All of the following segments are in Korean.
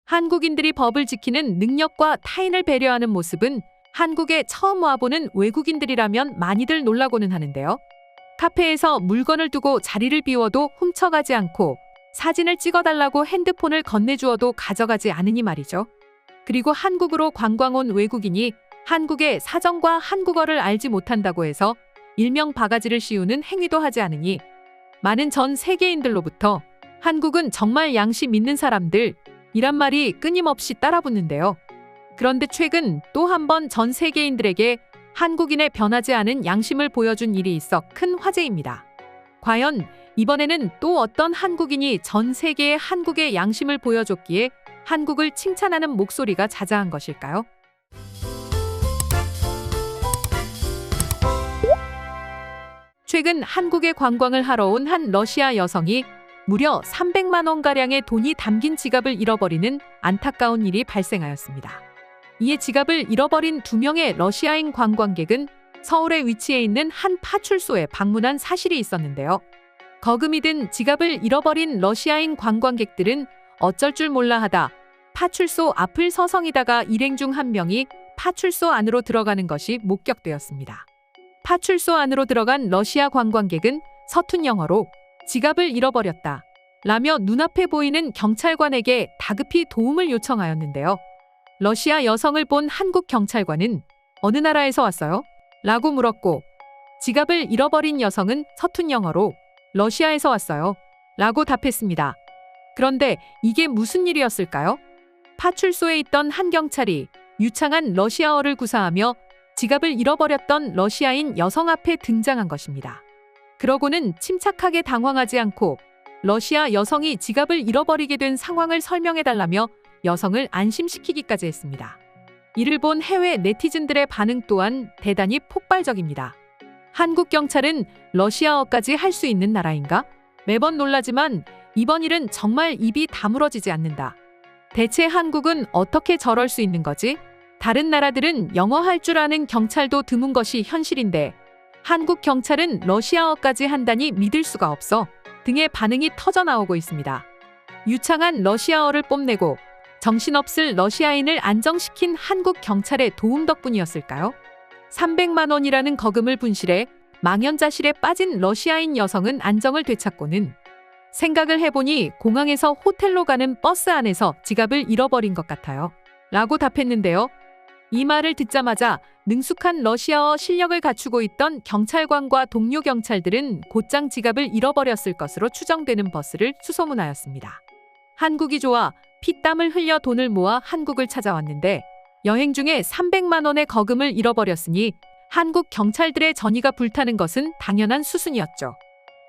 한국인들이 법을 지키는 능력과 타인을 배려하는 모습은 한국에 처음 와보는 외국인들이라면 많이들 놀라고는 하는데요. 카페에서 물건을 두고 자리를 비워도 훔쳐가지 않고 사진을 찍어달라고 핸드폰을 건네주어도 가져가지 않으니 말이죠. 그리고 한국으로 관광 온 외국인이 한국의 사정과 한국어를 알지 못한다고 해서 일명 바가지를 씌우는 행위도 하지 않으니 많은 전 세계인들로부터 한국은 정말 양심 있는 사람들이란 말이 끊임없이 따라붙는데요. 그런데 최근 또 한 번 전 세계인들에게 한국인의 변하지 않은 양심을 보여준 일이 있어 큰 화제입니다. 과연 이번에는 또 어떤 한국인이 전 세계에 한국의 양심을 보여줬기에 한국을 칭찬하는 목소리가 자자한 것일까요? 최근 한국에 관광을 하러 온 한 러시아 여성이 무려 300만 원가량의 돈이 담긴 지갑을 잃어버리는 안타까운 일이 발생하였습니다. 이에 지갑을 잃어버린 2명의 러시아인 관광객은 서울에 위치해 있는 한 파출소에 방문한 사실이 있었는데요. 거금이 든 지갑을 잃어버린 러시아인 관광객들은 어쩔 줄 몰라 하다 파출소 앞을 서성이다가 일행 중 한 명이 파출소 안으로 들어가는 것이 목격되었습니다. 파출소 안으로 들어간 러시아 관광객은 서툰 영어로 지갑을 잃어버렸다 라며 눈앞에 보이는 경찰관에게 다급히 도움을 요청하였는데요. 러시아 여성을 본 한국 경찰관은 어느 나라에서 왔어요? 라고 물었고 지갑을 잃어버린 여성은 서툰 영어로 러시아에서 왔어요 라고 답했습니다. 그런데 이게 무슨 일이었을까요? 파출소에 있던 한 경찰이 유창한 러시아어를 구사하며 지갑을 잃어버렸던 러시아인 여성 앞에 등장한 것입니다. 그러고는 침착하게 당황하지 않고 러시아 여성이 지갑을 잃어버리게 된 상황을 설명해달라며 여성을 안심시키기까지 했습니다. 이를 본 해외 네티즌들의 반응 또한 대단히 폭발적입니다. 한국 경찰은 러시아어까지 할 수 있는 나라인가? 매번 놀라지만 이번 일은 정말 입이 다물어지지 않는다. 대체 한국은 어떻게 저럴 수 있는 거지? 다른 나라들은 영어 할 줄 아는 경찰도 드문 것이 현실인데 한국 경찰은 러시아어까지 한다니 믿을 수가 없어 등의 반응이 터져나오고 있습니다. 유창한 러시아어를 뽐내고 정신없을 러시아인을 안정시킨 한국 경찰의 도움 덕분이었을까요? 300만 원이라는 거금을 분실해 망연자실에 빠진 러시아인 여성은 안정을 되찾고는 생각을 해보니 공항에서 호텔로 가는 버스 안에서 지갑을 잃어버린 것 같아요 라고 답했는데요. 이 말을 듣자마자 능숙한 러시아어 실력을 갖추고 있던 경찰관과 동료 경찰들은 곧장 지갑을 잃어버렸을 것으로 추정되는 버스를 수소문하였습니다. 한국이 좋아 피땀을 흘려 돈을 모아 한국을 찾아왔는데 여행 중에 300만 원의 거금을 잃어버렸으니 한국 경찰들의 전의가 불타는 것은 당연한 수순이었죠.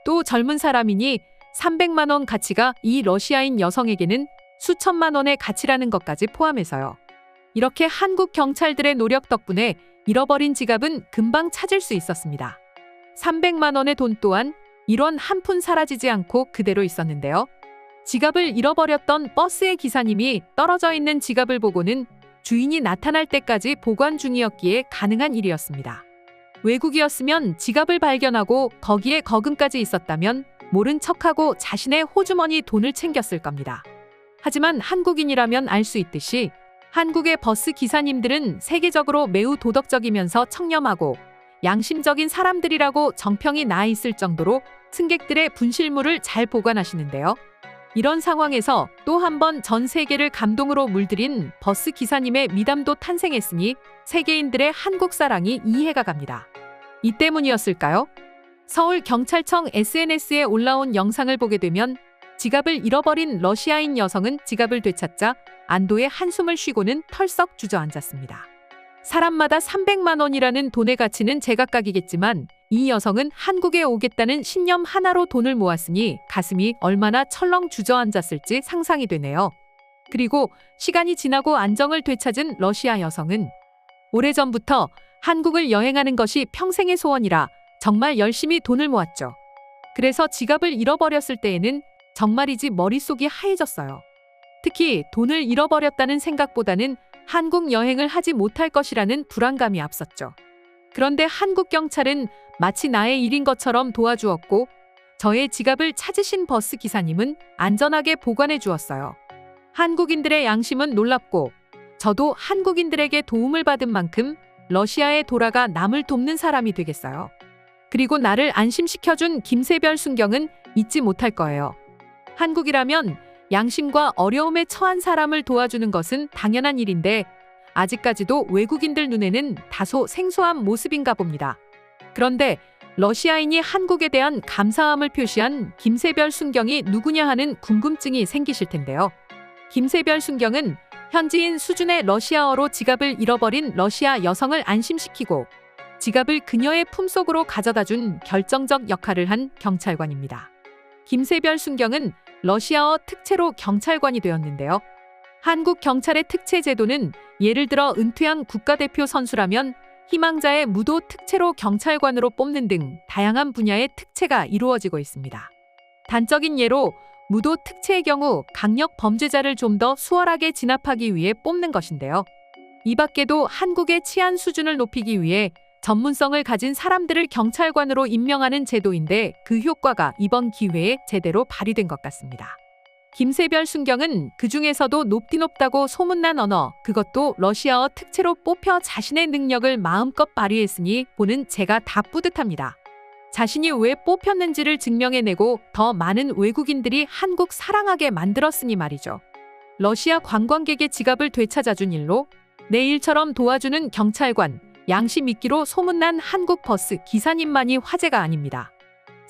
또 젊은 사람이니 300만 원 가치가 이 러시아인 여성에게는 수천만 원의 가치라는 것까지 포함해서요. 이렇게 한국 경찰들의 노력 덕분에 잃어버린 지갑은 금방 찾을 수 있었습니다. 300만 원의 돈 또한 1원 한 푼 사라지지 않고 그대로 있었는데요. 지갑을 잃어버렸던 버스의 기사님이 떨어져 있는 지갑을 보고는 주인이 나타날 때까지 보관 중이었기에 가능한 일이었습니다. 외국이었으면 지갑을 발견하고 거기에 거금까지 있었다면 모른 척하고 자신의 호주머니 돈을 챙겼을 겁니다. 하지만 한국인이라면 알 수 있듯이 한국의 버스 기사님들은 세계적으로 매우 도덕적이면서 청렴하고 양심적인 사람들이라고 정평이 나 있을 정도로 승객들의 분실물을 잘 보관하시는데요. 이런 상황에서 또 한 번 전 세계를 감동으로 물들인 버스 기사님의 미담도 탄생했으니 세계인들의 한국 사랑이 이해가 갑니다. 이 때문이었을까요? 서울 경찰청 SNS에 올라온 영상을 보게 되면 지갑을 잃어버린 러시아인 여성은 지갑을 되찾자 안도의 한숨을 쉬고는 털썩 주저앉았습니다. 사람마다 300만 원이라는 돈의 가치는 제각각이겠지만 이 여성은 한국에 오겠다는 신념 하나로 돈을 모았으니 가슴이 얼마나 철렁 주저앉았을지 상상이 되네요. 그리고 시간이 지나고 안정을 되찾은 러시아 여성은 오래전부터 한국을 여행하는 것이 평생의 소원이라 정말 열심히 돈을 모았죠. 그래서 지갑을 잃어버렸을 때에는 정말이지 머릿속이 하얘졌어요. 특히 돈을 잃어버렸다는 생각보다는 한국 여행을 하지 못할 것이라는 불안감이 앞섰죠. 그런데 한국 경찰은 마치 나의 일인 것처럼 도와주었고 저의 지갑을 찾으신 버스 기사님은 안전하게 보관해 주었어요. 한국인들의 양심은 놀랍고 저도 한국인들에게 도움을 받은 만큼 러시아에 돌아가 남을 돕는 사람이 되겠어요. 그리고 나를 안심시켜준 김세별 순경은 잊지 못할 거예요. 한국이라면 양심과 어려움에 처한 사람을 도와주는 것은 당연한 일인데 아직까지도 외국인들 눈에는 다소 생소한 모습인가 봅니다. 그런데 러시아인이 한국에 대한 감사함을 표시한 김세별 순경이 누구냐 하는 궁금증이 생기실 텐데요. 김세별 순경은 현지인 수준의 러시아어로 지갑을 잃어버린 러시아 여성을 안심시키고 지갑을 그녀의 품속으로 가져다 준 결정적 역할을 한 경찰관입니다. 김세별 순경은 러시아어 특채로 경찰관이 되었는데요. 한국 경찰의 특채 제도는 예를 들어 은퇴한 국가대표 선수라면 희망자의 무도 특채로 경찰관으로 뽑는 등 다양한 분야의 특채가 이루어지고 있습니다. 단적인 예로 무도 특채의 경우 강력 범죄자를 좀 더 수월하게 진압하기 위해 뽑는 것인데요. 이 밖에도 한국의 치안 수준을 높이기 위해 전문성을 가진 사람들을 경찰관으로 임명하는 제도인데 그 효과가 이번 기회에 제대로 발휘된 것 같습니다. 김세별 순경은 그 중에서도 높다고 소문난 언어, 그것도 러시아어 특채로 뽑혀 자신의 능력을 마음껏 발휘했으니 보는 제가 다 뿌듯합니다. 자신이 왜 뽑혔는지를 증명해내고 더 많은 외국인들이 한국 사랑하게 만들었으니 말이죠. 러시아 관광객의 지갑을 되찾아준 일로 내 일처럼 도와주는 경찰관, 양심 있기로 소문난 한국 버스 기사님만이 화제가 아닙니다.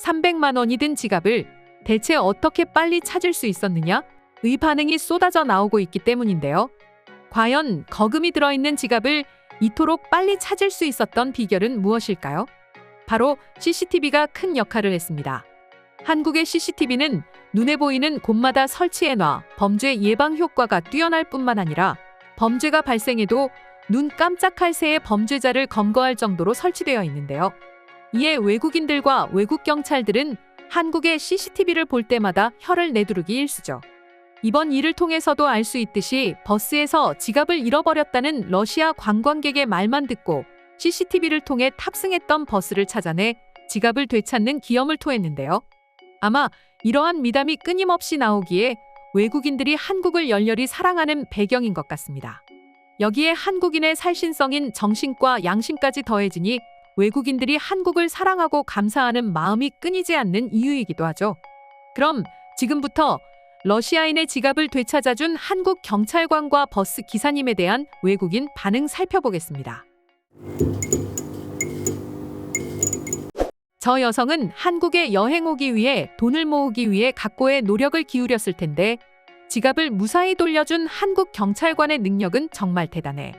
300만 원이 든 지갑을 대체 어떻게 빨리 찾을 수 있었느냐? 의 반응이 쏟아져 나오고 있기 때문인데요. 과연 거금이 들어있는 지갑을 이토록 빨리 찾을 수 있었던 비결은 무엇일까요? 바로 CCTV가 큰 역할을 했습니다. 한국의 CCTV는 눈에 보이는 곳마다 설치해놔 범죄 예방 효과가 뛰어날 뿐만 아니라 범죄가 발생해도 눈 깜짝할 새에 범죄자를 검거할 정도로 설치되어 있는데요. 이에 외국인들과 외국 경찰들은 한국의 CCTV를 볼 때마다 혀를 내두르기 일쑤죠. 이번 일을 통해서도 알 수 있듯이 버스에서 지갑을 잃어버렸다는 러시아 관광객의 말만 듣고 CCTV를 통해 탑승했던 버스를 찾아내 지갑을 되찾는 기염을 토했는데요. 아마 이러한 미담이 끊임없이 나오기에 외국인들이 한국을 열렬히 사랑하는 배경인 것 같습니다. 여기에 한국인의 살신성인 정신과 양심까지 더해지니 외국인들이 한국을 사랑하고 감사하는 마음이 끊이지 않는 이유이기도 하죠. 그럼 지금부터 러시아인의 지갑을 되찾아준 한국 경찰관과 버스 기사님에 대한 외국인 반응 살펴보겠습니다. 저 여성은 한국에 여행 오기 위해 돈을 모으기 위해 각고의 노력을 기울였을 텐데 지갑을 무사히 돌려준 한국 경찰관의 능력은 정말 대단해.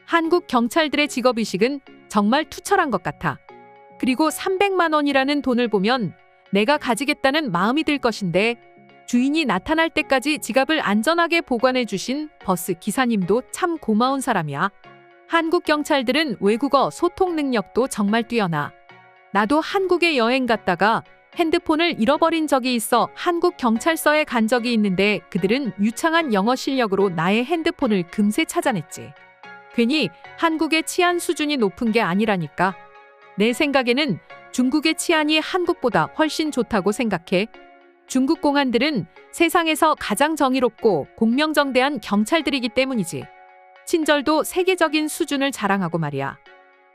한국 경찰들의 직업의식은 정말 투철한 것 같아. 그리고 300만 원이라는 돈을 보면 내가 가지겠다는 마음이 들 것인데 주인이 나타날 때까지 지갑을 안전하게 보관해 주신 버스 기사님도 참 고마운 사람이야. 한국 경찰들은 외국어 소통 능력도 정말 뛰어나. 나도 한국에 여행 갔다가 핸드폰을 잃어버린 적이 있어 한국 경찰서에 간 적이 있는데 그들은 유창한 영어 실력으로 나의 핸드폰을 금세 찾아냈지. 괜히 한국의 치안 수준이 높은 게 아니라니까. 내 생각에는 중국의 치안이 한국보다 훨씬 좋다고 생각해. 중국 공안들은 세상에서 가장 정의롭고 공명정대한 경찰들이기 때문이지. 친절도 세계적인 수준을 자랑하고 말이야.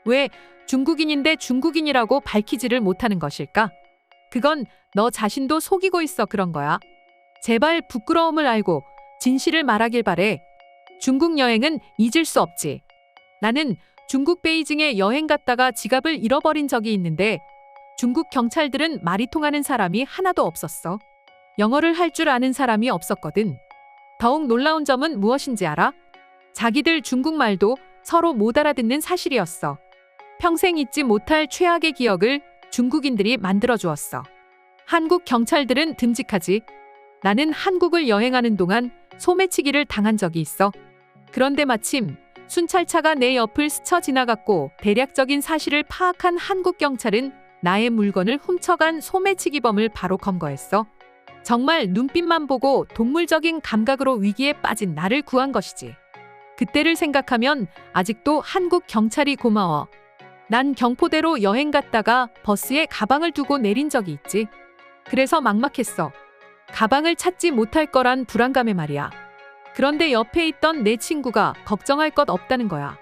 왜 중국인인데 중국인이라고 밝히지를 못하는 것일까? 그건 너 자신도 속이고 있어 그런 거야. 제발 부끄러움을 알고 진실을 말하길 바래. 중국 여행은 잊을 수 없지. 나는 중국 베이징에 여행 갔다가 지갑을 잃어버린 적이 있는데 중국 경찰들은 말이 통하는 사람이 하나도 없었어. 영어를 할 줄 아는 사람이 없었거든. 더욱 놀라운 점은 무엇인지 알아? 자기들 중국말도 서로 못 알아듣는 사실이었어. 평생 잊지 못할 최악의 기억을 중국인들이 만들어주었어. 한국 경찰들은 듬직하지. 나는 한국을 여행하는 동안 소매치기를 당한 적이 있어. 그런데 마침 순찰차가 내 옆을 스쳐 지나갔고 대략적인 사실을 파악한 한국 경찰은 나의 물건을 훔쳐간 소매치기범을 바로 검거했어. 정말 눈빛만 보고 동물적인 감각으로 위기에 빠진 나를 구한 것이지. 그때를 생각하면 아직도 한국 경찰이 고마워. 난 경포대로 여행 갔다가 버스에 가방을 두고 내린 적이 있지. 그래서 막막했어. 가방을 찾지 못할 거란 불안감에 말이야. 그런데 옆에 있던 내 친구가 걱정할 것 없다는 거야.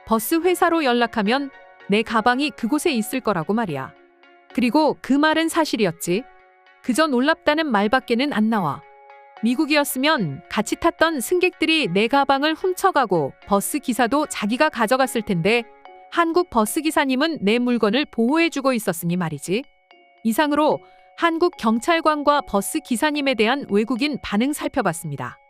버스 회사로 연락하면 내 가방이 그곳에 있을 거라고 말이야. 그리고 그 말은 사실이었지. 그저 놀랍다는 말밖에는 안 나와. 미국이었으면 같이 탔던 승객들이 내 가방을 훔쳐가고 버스 기사도 자기가 가져갔을 텐데 한국 버스 기사님은 내 물건을 보호해주고 있었으니 말이지. 이상으로 한국 경찰관과 버스 기사님에 대한 외국인 반응 살펴봤습니다.